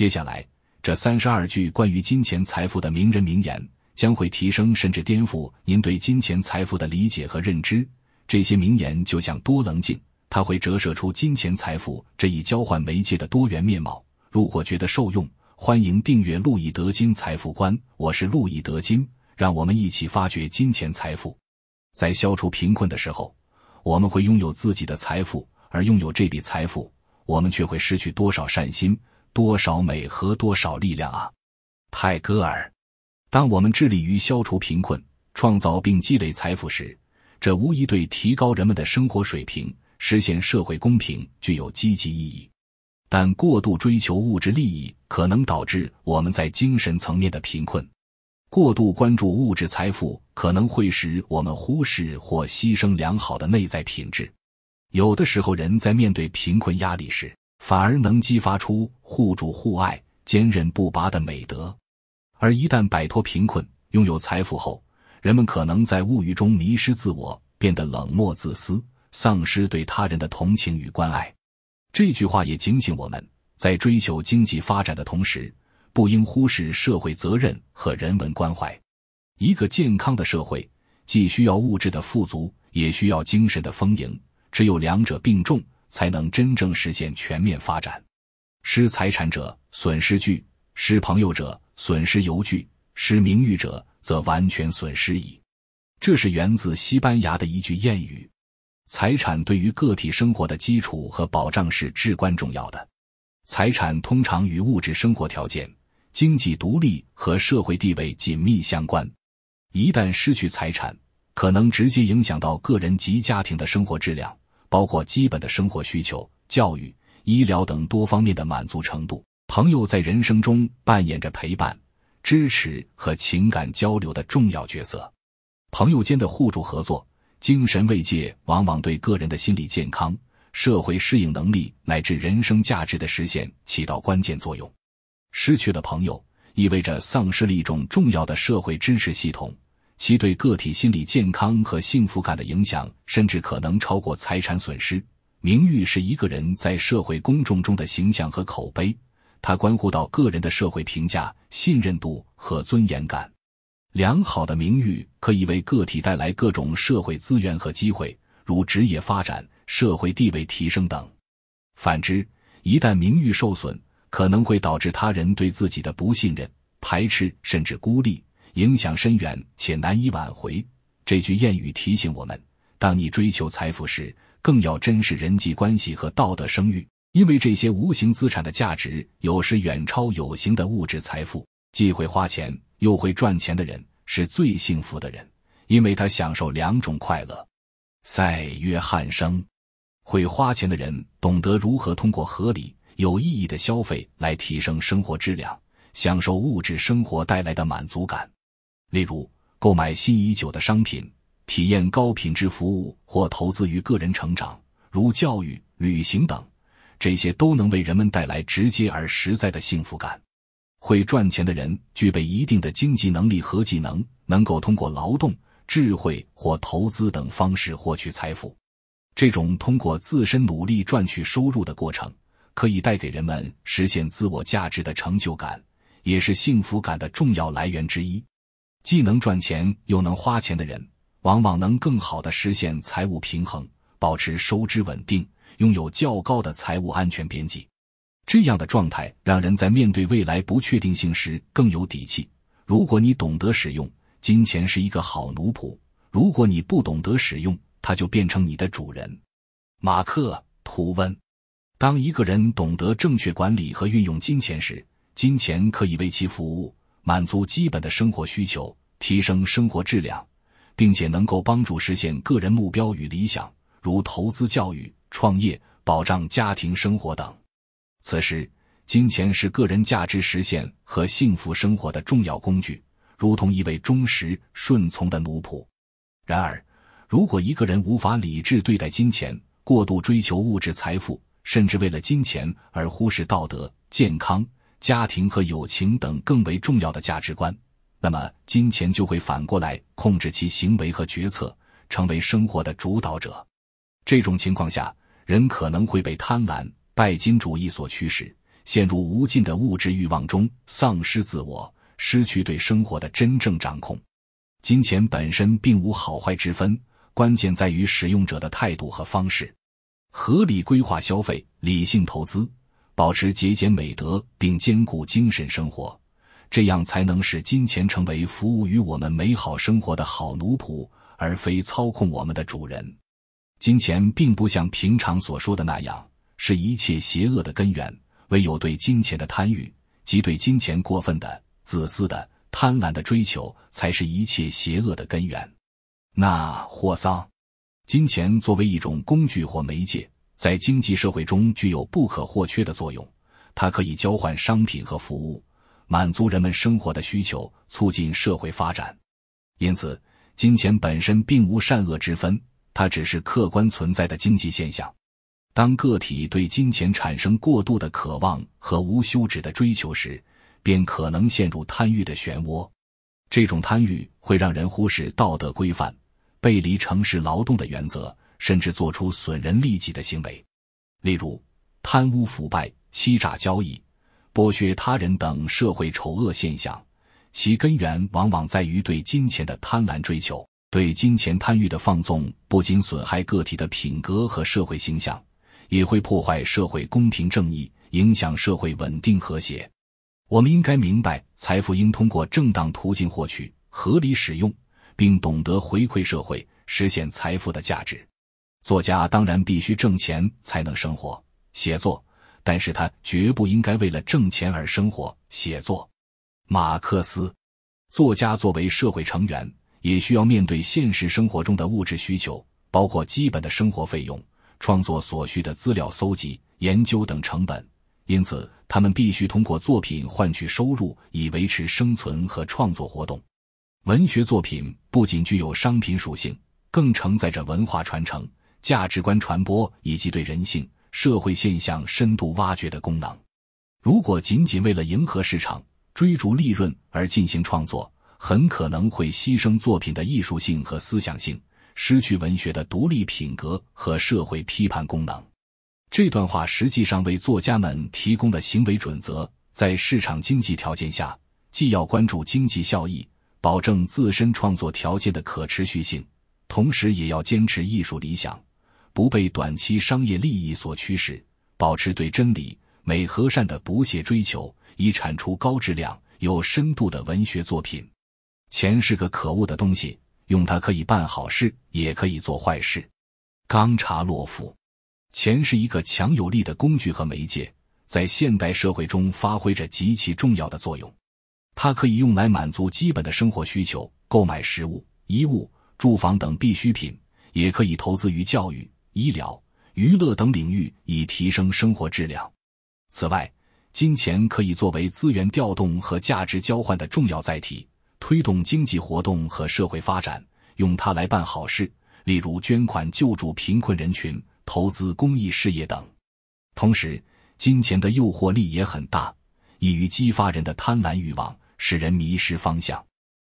接下来，这32句关于金钱财富的名人名言，将会提升甚至颠覆您对金钱财富的理解和认知。这些名言就像多棱镜，它会折射出金钱财富这一交换媒介的多元面貌。如果觉得受用，欢迎订阅路易德金财富观，我是路易德金，让我们一起发掘金钱财富。在消除贫困的时候，我们会拥有自己的财富，而拥有这笔财富，我们却会失去多少善心、多少美和多少力量啊！泰戈尔。当我们致力于消除贫困、创造并积累财富时，这无疑对提高人们的生活水平、实现社会公平具有积极意义。但过度追求物质利益可能导致我们在精神层面的贫困。过度关注物质财富可能会使我们忽视或牺牲良好的内在品质。有的时候，人在面对贫困压力时，反而能激发出互助互爱、坚韧不拔的美德。而一旦摆脱贫困，拥有财富后，人们可能在物欲中迷失自我，变得冷漠自私，丧失对他人的同情与关爱。这句话也警醒我们，在追求经济发展的同时，不应忽视社会责任和人文关怀。一个健康的社会，既需要物质的富足，也需要精神的丰盈，只有两者并重，才能真正实现全面发展。失财产者，损失巨；失朋友者，损失尤巨；失名誉者，则完全损失矣。这是源自西班牙的一句谚语。财产对于个体生活的基础和保障是至关重要的。财产通常与物质生活条件、经济独立和社会地位紧密相关。一旦失去财产，可能直接影响到个人及家庭的生活质量，包括基本的生活需求、教育、医疗等多方面的满足程度。朋友在人生中扮演着陪伴、支持和情感交流的重要角色。朋友间的互助合作、精神慰藉往往对个人的心理健康、社会适应能力乃至人生价值的实现起到关键作用。失去了朋友，意味着丧失了一种重要的社会支持系统，其对个体心理健康和幸福感的影响甚至可能超过财产损失。名誉是一个人在社会公众中的形象和口碑，它关乎到个人的社会评价、信任度和尊严感。良好的名誉可以为个体带来各种社会资源和机会，如职业发展、社会地位提升等。反之，一旦名誉受损，可能会导致他人对自己的不信任、排斥甚至孤立，影响深远且难以挽回。这句谚语提醒我们，当你追求财富时，更要珍视人际关系和道德声誉，因为这些无形资产的价值有时远超有形的物质财富。既会花钱又会赚钱的人是最幸福的人，因为他享受两种快乐。塞约翰生。会花钱的人懂得如何通过合理、有意义的消费来提升生活质量，享受物质生活带来的满足感。例如，购买心仪久的商品，体验高品质服务或投资于个人成长，如教育、旅行等，这些都能为人们带来直接而实在的幸福感。会赚钱的人具备一定的经济能力和技能，能够通过劳动、智慧或投资等方式获取财富。这种通过自身努力赚取收入的过程，可以带给人们实现自我价值的成就感，也是幸福感的重要来源之一。既能赚钱又能花钱的人，往往能更好地实现财务平衡，保持收支稳定，拥有较高的财务安全边际。这样的状态让人在面对未来不确定性时更有底气。如果你懂得使用，金钱是一个好奴仆；如果你不懂得使用，它就变成你的主人。马克·吐温。当一个人懂得正确管理和运用金钱时，金钱可以为其服务，满足基本的生活需求，提升生活质量，并且能够帮助实现个人目标与理想，如投资教育、创业、保障家庭生活等。此时，金钱是个人价值实现和幸福生活的重要工具，如同一位忠实、顺从的奴仆。然而，如果一个人无法理智对待金钱，过度追求物质财富，甚至为了金钱而忽视道德、健康、家庭和友情等更为重要的价值观，那么金钱就会反过来控制其行为和决策，成为生活的主导者。这种情况下，人可能会被贪婪、拜金主义所驱使，陷入无尽的物质欲望中，丧失自我，失去对生活的真正掌控。金钱本身并无好坏之分，关键在于使用者的态度和方式。合理规划消费，理性投资，保持节俭美德，并兼顾精神生活，这样才能使金钱成为服务于我们美好生活的好奴仆，而非操控我们的主人。金钱并不像平常所说的那样是一切邪恶的根源，唯有对金钱的贪欲，即对金钱过分的、自私的、贪婪的追求，才是一切邪恶的根源。那霍桑，金钱作为一种工具或媒介，在经济社会中具有不可或缺的作用，它可以交换商品和服务，满足人们生活的需求，促进社会发展。因此，金钱本身并无善恶之分，它只是客观存在的经济现象。当个体对金钱产生过度的渴望和无休止的追求时，便可能陷入贪欲的漩涡。这种贪欲会让人忽视道德规范，背离诚实劳动的原则，甚至做出损人利己的行为。例如，贪污腐败、欺诈交易、剥削他人等社会丑恶现象，其根源往往在于对金钱的贪婪追求。对金钱贪欲的放纵不仅损害个体的品格和社会形象，也会破坏社会公平正义，影响社会稳定和谐。我们应该明白，财富应通过正当途径获取，合理使用，并懂得回馈社会，实现财富的价值。作家当然必须挣钱才能生活、写作，但是他绝不应该为了挣钱而生活、写作。马克思，作家作为社会成员，也需要面对现实生活中的物质需求，包括基本的生活费用、创作所需的资料搜集、研究等成本。因此，他们必须通过作品换取收入，以维持生存和创作活动。文学作品不仅具有商品属性，更承载着文化传承、价值观传播以及对人性、社会现象深度挖掘的功能。如果仅仅为了迎合市场、追逐利润而进行创作，很可能会牺牲作品的艺术性和思想性，失去文学的独立品格和社会批判功能。这段话实际上为作家们提供了行为准则，在市场经济条件下，既要关注经济效益，保证自身创作条件的可持续性，同时也要坚持艺术理想，不被短期商业利益所驱使，保持对真理、美和善的不懈追求，以产出高质量、有深度的文学作品。钱是个可恶的东西，用它可以办好事，也可以做坏事。冈察洛夫，钱是一个强有力的工具和媒介，在现代社会中发挥着极其重要的作用。它可以用来满足基本的生活需求，购买食物、衣物、住房等必需品，也可以投资于教育、医疗、娱乐等领域，以提升生活质量。此外，金钱可以作为资源调动和价值交换的重要载体，推动经济活动和社会发展，用它来办好事，例如捐款救助贫困人群、投资公益事业等。同时，金钱的诱惑力也很大，易于激发人的贪婪欲望，使人迷失方向。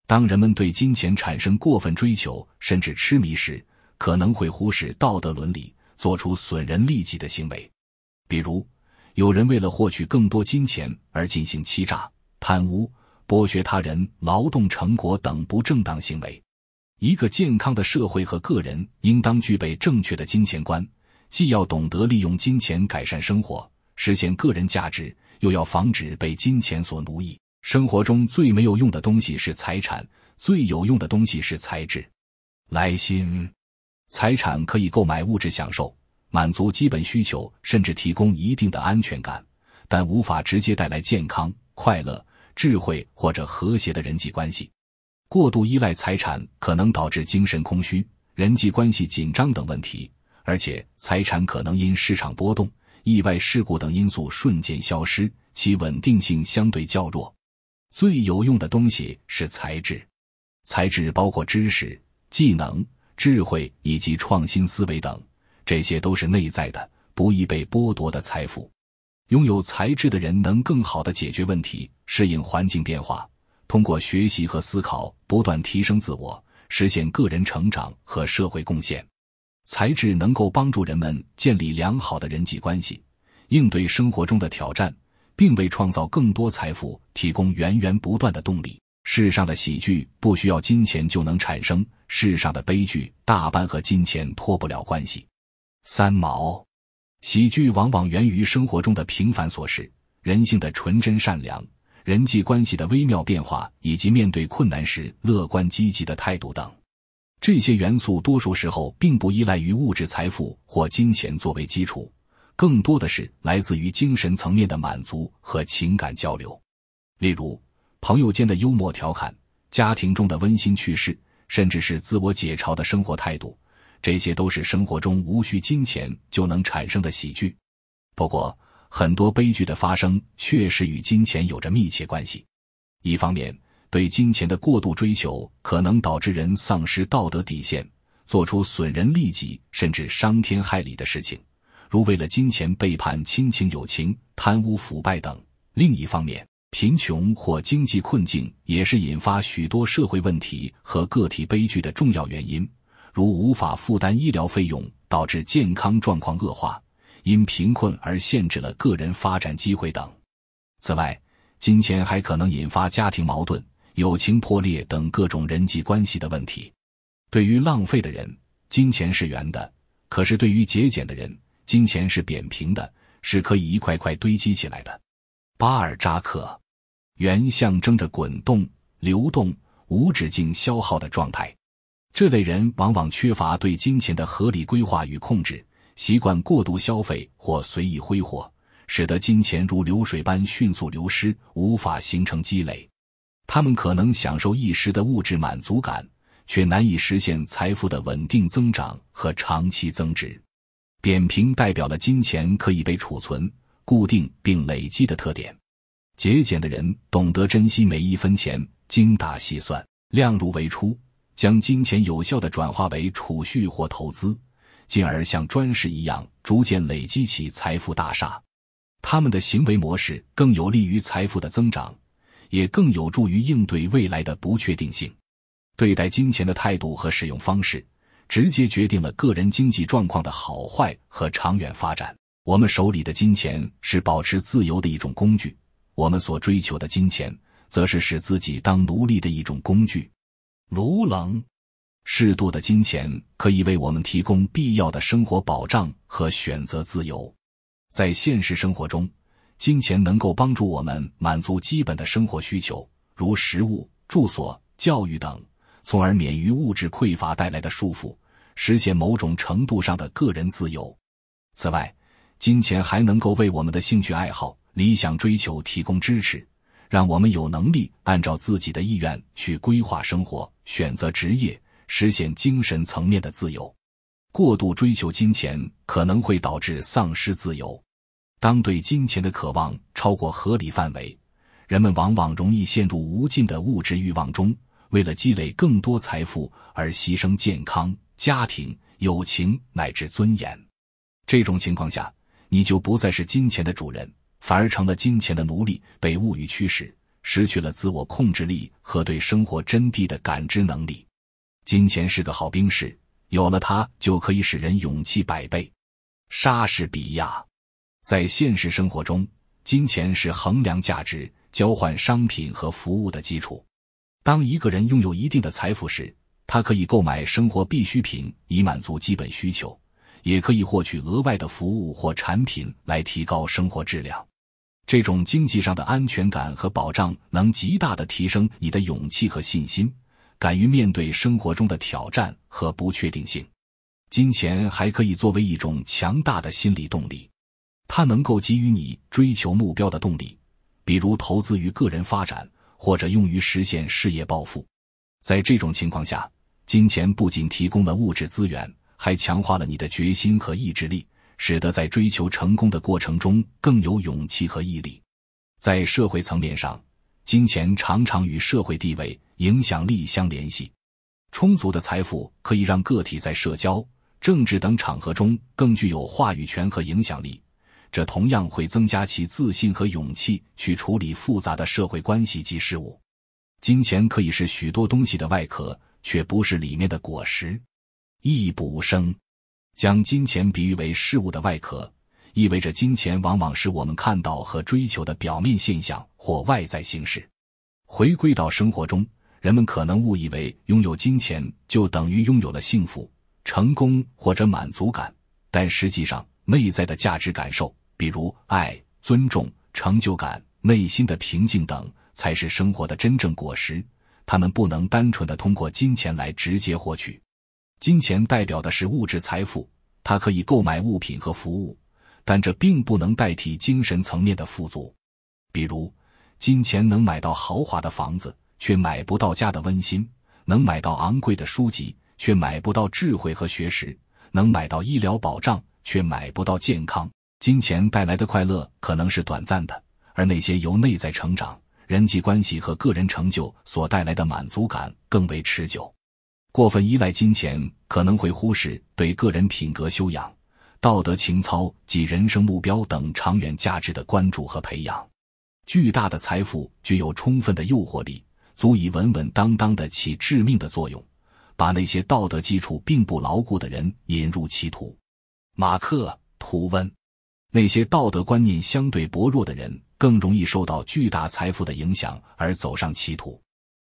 当人们对金钱产生过分追求，甚至痴迷时，可能会忽视道德伦理，做出损人利己的行为。比如，有人为了获取更多金钱而进行欺诈、贪污、剥削他人劳动成果等不正当行为。一个健康的社会和个人应当具备正确的金钱观，既要懂得利用金钱改善生活，实现个人价值，又要防止被金钱所奴役。生活中最没有用的东西是财产，最有用的东西是才智。来信，财产可以购买物质享受，满足基本需求，甚至提供一定的安全感，但无法直接带来健康、快乐、智慧或者和谐的人际关系。过度依赖财产可能导致精神空虚、人际关系紧张等问题，而且财产可能因市场波动、意外事故等因素瞬间消失，其稳定性相对较弱。最有用的东西是才智。才智包括知识、技能、智慧以及创新思维等，这些都是内在的，不易被剥夺的财富。拥有才智的人能更好地解决问题，适应环境变化，通过学习和思考不断提升自我，实现个人成长和社会贡献。才智能够帮助人们建立良好的人际关系，应对生活中的挑战，并为创造更多财富提供源源不断的动力。世上的喜剧不需要金钱就能产生，世上的悲剧大半和金钱脱不了关系。三毛，喜剧往往源于生活中的平凡琐事，人性的纯真善良，人际关系的微妙变化，以及面对困难时乐观积极的态度等。这些元素多数时候并不依赖于物质财富或金钱作为基础，更多的是来自于精神层面的满足和情感交流。例如，朋友间的幽默调侃，家庭中的温馨趣事，甚至是自我解嘲的生活态度，这些都是生活中无需金钱就能产生的喜剧。不过，很多悲剧的发生确实与金钱有着密切关系。一方面，对金钱的过度追求可能导致人丧失道德底线，做出损人利己甚至伤天害理的事情，如为了金钱背叛亲情友情、贪污腐败等。另一方面，贫穷或经济困境也是引发许多社会问题和个体悲剧的重要原因，如无法负担医疗费用导致健康状况恶化，因贫困而限制了个人发展机会等。此外，金钱还可能引发家庭矛盾、友情破裂等各种人际关系的问题。对于浪费的人，金钱是圆的；可是对于节俭的人，金钱是扁平的，是可以一块块堆积起来的。巴尔扎克，圆象征着滚动、流动、无止境消耗的状态。这类人往往缺乏对金钱的合理规划与控制，习惯过度消费或随意挥霍，使得金钱如流水般迅速流失，无法形成积累。他们可能享受一时的物质满足感，却难以实现财富的稳定增长和长期增值。扁平代表了金钱可以被储存、固定并累积的特点。节俭的人懂得珍惜每一分钱，精打细算，量入为出，将金钱有效地转化为储蓄或投资，进而像砖石一样逐渐累积起财富大厦。他们的行为模式更有利于财富的增长，也更有助于应对未来的不确定性。对待金钱的态度和使用方式，直接决定了个人经济状况的好坏和长远发展。我们手里的金钱是保持自由的一种工具，我们所追求的金钱，则是使自己当奴隶的一种工具。卢棱，适度的金钱可以为我们提供必要的生活保障和选择自由。在现实生活中，金钱能够帮助我们满足基本的生活需求，如食物、住所、教育等，从而免于物质匮乏带来的束缚，实现某种程度上的个人自由。此外，金钱还能够为我们的兴趣爱好、理想追求提供支持，让我们有能力按照自己的意愿去规划生活、选择职业，实现精神层面的自由。过度追求金钱可能会导致丧失自由。当对金钱的渴望超过合理范围，人们往往容易陷入无尽的物质欲望中，为了积累更多财富而牺牲健康、家庭、友情乃至尊严。这种情况下，你就不再是金钱的主人，反而成了金钱的奴隶，被物欲驱使，失去了自我控制力和对生活真谛的感知能力。金钱是个好兵士，有了它就可以使人勇气百倍。莎士比亚，在现实生活中，金钱是衡量价值、交换商品和服务的基础。当一个人拥有一定的财富时，他可以购买生活必需品以满足基本需求，也可以获取额外的服务或产品来提高生活质量。这种经济上的安全感和保障能极大地提升你的勇气和信心，敢于面对生活中的挑战和不确定性。金钱还可以作为一种强大的心理动力，它能够给予你追求目标的动力，比如投资于个人发展，或者用于实现事业抱负。在这种情况下，金钱不仅提供了物质资源，还强化了你的决心和意志力，使得在追求成功的过程中更有勇气和毅力。在社会层面上，金钱常常与社会地位、影响力相联系。充足的财富可以让个体在社交、政治等场合中更具有话语权和影响力，这同样会增加其自信和勇气去处理复杂的社会关系及事务。金钱可以是许多东西的外壳，却不是里面的果实。易卜生将金钱比喻为事物的外壳，意味着金钱往往是我们看到和追求的表面现象或外在形式。回归到生活中，人们可能误以为拥有金钱就等于拥有了幸福、成功或者满足感，但实际上内在的价值感受，比如爱、尊重、成就感、内心的平静等，才是生活的真正果实，它们不能单纯地通过金钱来直接获取。金钱代表的是物质财富，它可以购买物品和服务，但这并不能代替精神层面的富足。比如，金钱能买到豪华的房子，却买不到家的温馨；能买到昂贵的书籍，却买不到智慧和学识；能买到医疗保障，却买不到健康。金钱带来的快乐可能是短暂的，而那些由内在成长、人际关系和个人成就所带来的满足感更为持久。过分依赖金钱可能会忽视对个人品格修养、道德情操及人生目标等长远价值的关注和培养。巨大的财富具有充分的诱惑力，足以稳稳当当地起致命的作用，把那些道德基础并不牢固的人引入歧途。马克·吐温。那些道德观念相对薄弱的人更容易受到巨大财富的影响而走上歧途。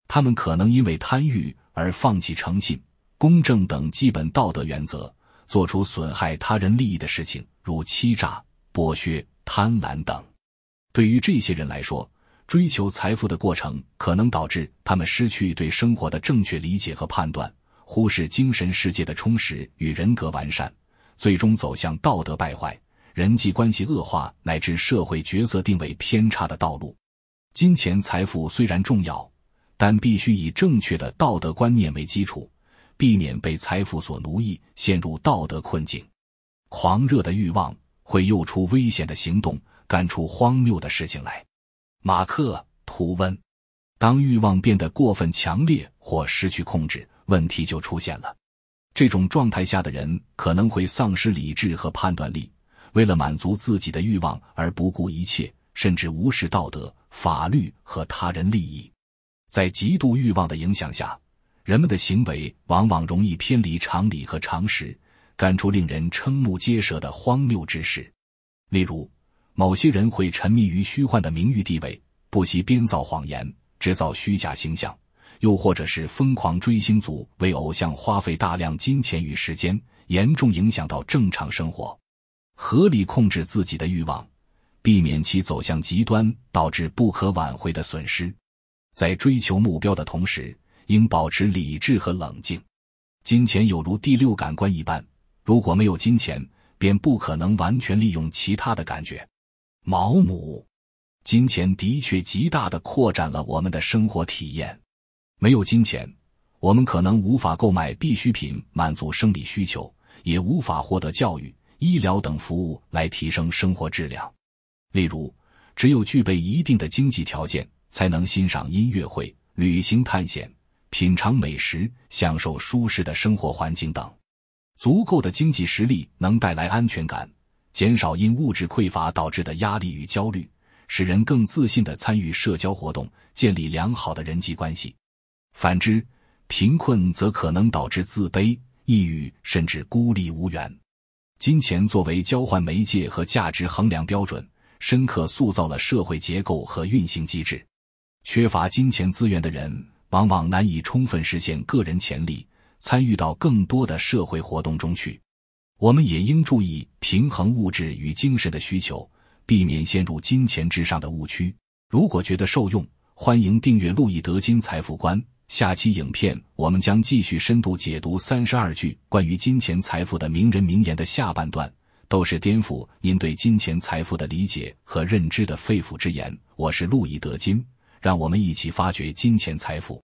他们可能因为贪欲而放弃诚信、公正等基本道德原则，做出损害他人利益的事情，如欺诈、剥削、贪婪等。对于这些人来说，追求财富的过程可能导致他们失去对生活的正确理解和判断，忽视精神世界的充实与人格完善，最终走向道德败坏、人际关系恶化乃至社会角色定位偏差的道路。金钱财富虽然重要，但必须以正确的道德观念为基础，避免被财富所奴役，陷入道德困境。狂热的欲望会诱出危险的行动，干出荒谬的事情来。马克·吐温。当欲望变得过分强烈或失去控制，问题就出现了。这种状态下的人可能会丧失理智和判断力，为了满足自己的欲望而不顾一切，甚至无视道德、法律和他人利益。在极度欲望的影响下，人们的行为往往容易偏离常理和常识，干出令人瞠目结舌的荒谬之事。例如，某些人会沉迷于虚幻的名誉地位，不惜编造谎言，制造虚假形象，又或者是疯狂追星族为偶像花费大量金钱与时间，严重影响到正常生活。合理控制自己的欲望，避免其走向极端，导致不可挽回的损失。在追求目标的同时，应保持理智和冷静。金钱有如第六感官一般，如果没有金钱，便不可能完全利用其他的感觉。毛姆。金钱的确极大地扩展了我们的生活体验。没有金钱，我们可能无法购买必需品满足生理需求，也无法获得教育、医疗等服务来提升生活质量。例如，只有具备一定的经济条件，才能欣赏音乐会、旅行探险、品尝美食、享受舒适的生活环境等。足够的经济实力能带来安全感，减少因物质匮乏导致的压力与焦虑，使人更自信地参与社交活动，建立良好的人际关系。反之，贫困则可能导致自卑、抑郁，甚至孤立无援。金钱作为交换媒介和价值衡量标准，深刻塑造了社会结构和运行机制。缺乏金钱资源的人往往难以充分实现个人潜力，参与到更多的社会活动中去。我们也应注意平衡物质与精神的需求，避免陷入金钱至上的误区。如果觉得受用，欢迎订阅路易德金财富观。下期影片我们将继续深度解读32句关于金钱财富的名人名言的下半段，都是颠覆您对金钱财富的理解和认知的肺腑之言。我是路易德金，让我们一起发掘金钱财富。